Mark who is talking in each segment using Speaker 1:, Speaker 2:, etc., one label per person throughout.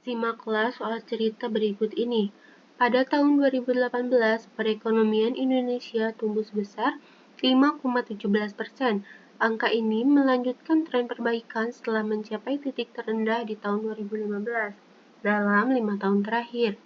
Speaker 1: Simaklah soal cerita berikut ini. Pada tahun 2018, perekonomian Indonesia tumbuh sebesar 5,17%. Angka ini melanjutkan tren perbaikan setelah mencapai titik terendah di tahun 2015 dalam 5 tahun terakhir.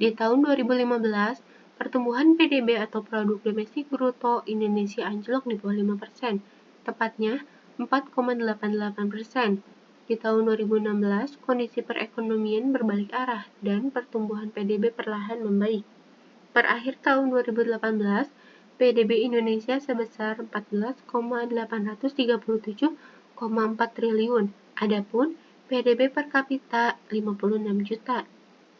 Speaker 1: Di tahun 2015, pertumbuhan PDB atau Produk Domestik Bruto Indonesia anjlok di bawah 5%, tepatnya 4,88%. Di tahun 2016, kondisi perekonomian berbalik arah dan pertumbuhan PDB perlahan membaik. Per akhir tahun 2018, PDB Indonesia sebesar 14,837,4 triliun. Adapun PDB per kapita 56 juta.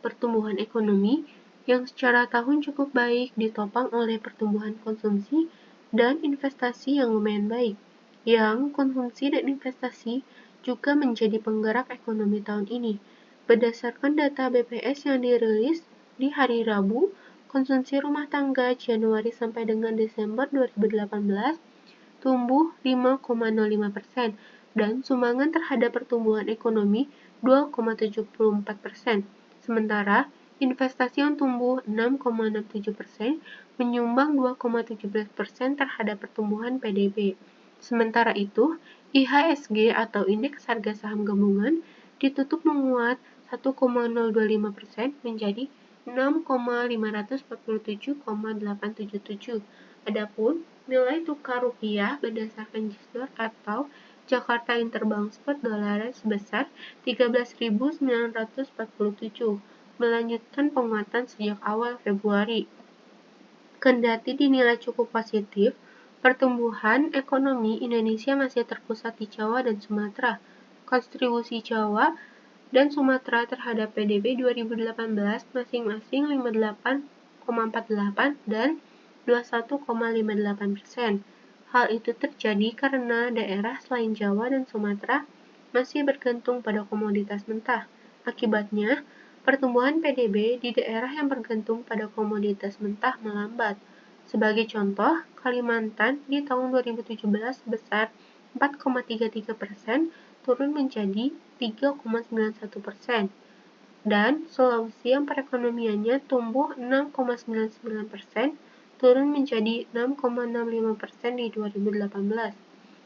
Speaker 1: Pertumbuhan ekonomi yang secara tahun cukup baik ditopang oleh pertumbuhan konsumsi dan investasi yang lumayan baik. Yang konsumsi dan investasi juga menjadi penggerak ekonomi tahun ini. Berdasarkan data BPS yang dirilis di hari Rabu, konsumsi rumah tangga Januari sampai dengan Desember 2018 tumbuh 5,05% dan sumbangan terhadap pertumbuhan ekonomi 2,74%. Sementara investasi yang tumbuh 6,67% menyumbang 2,17% terhadap pertumbuhan PDB. Sementara itu, IHSG atau Indeks Harga Saham Gabungan ditutup menguat 1,025% menjadi 6,547,877. Adapun nilai tukar rupiah berdasarkan JISDOR atau Jakarta Interbank Spot Dollar sebesar 13.947, melanjutkan penguatan sejak awal Februari. Kendati dinilai cukup positif, pertumbuhan ekonomi Indonesia masih terpusat di Jawa dan Sumatera. Kontribusi Jawa dan Sumatera terhadap PDB 2018 masing-masing 58,48 dan 21,58%. Hal itu terjadi karena daerah selain Jawa dan Sumatera masih bergantung pada komoditas mentah. Akibatnya, pertumbuhan PDB di daerah yang bergantung pada komoditas mentah melambat. Sebagai contoh, Kalimantan di tahun 2017 sebesar 4,33%, turun menjadi 3,91%. Dan Sulawesi yang perekonomiannya tumbuh 6,99%, turun menjadi 6,65% di 2018.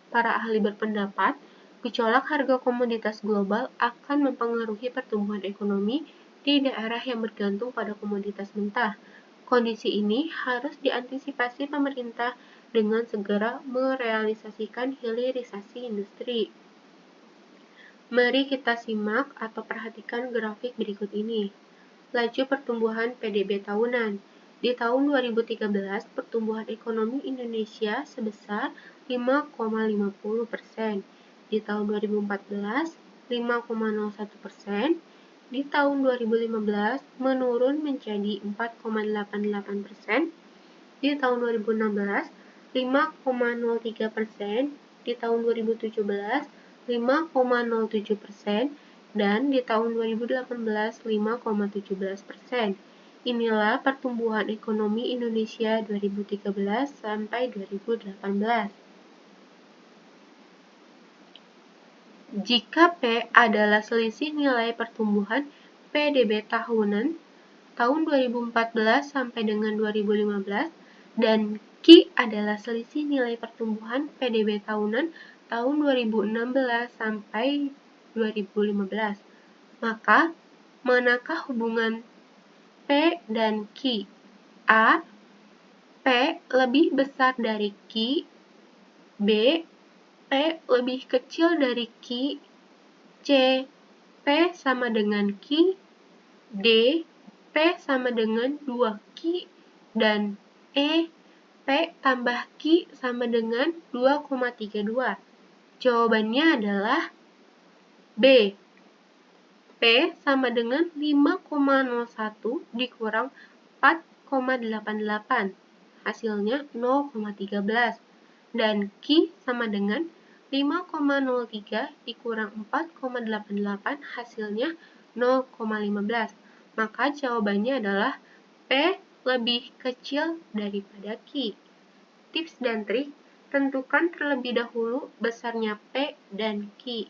Speaker 1: Para ahli berpendapat, gejolak harga komoditas global akan mempengaruhi pertumbuhan ekonomi di daerah yang bergantung pada komoditas mentah. Kondisi ini harus diantisipasi pemerintah dengan segera merealisasikan hilirisasi industri. Mari kita simak atau perhatikan grafik berikut ini. Laju pertumbuhan PDB tahunan. Di tahun 2013, pertumbuhan ekonomi Indonesia sebesar 5,50%. Di tahun 2014, 5,01%. Di tahun 2015 menurun menjadi 4,88%. Di tahun 2016, 5,03%. Di tahun 2017, 5,07%. Dan di tahun 2018, 5,17%. Inilah pertumbuhan ekonomi Indonesia 2013 sampai 2018. Jika P adalah selisih nilai pertumbuhan PDB tahunan tahun 2014 sampai dengan 2015 dan Q adalah selisih nilai pertumbuhan PDB tahunan tahun 2016 sampai 2015, maka manakah hubungan P dan Q? A. P lebih besar dari Q. B. P lebih kecil dari Q. C. P sama dengan Q. D. P sama dengan 2Q. Dan E. P tambah Q sama dengan 2,32. Jawabannya adalah B. P sama dengan 5,01 dikurang 4,88. Hasilnya 0,13. Dan Q sama dengan 5,03 dikurang 4,88, hasilnya 0,15. Maka jawabannya adalah P lebih kecil daripada Q. Tips dan trik, tentukan terlebih dahulu besarnya P dan Q.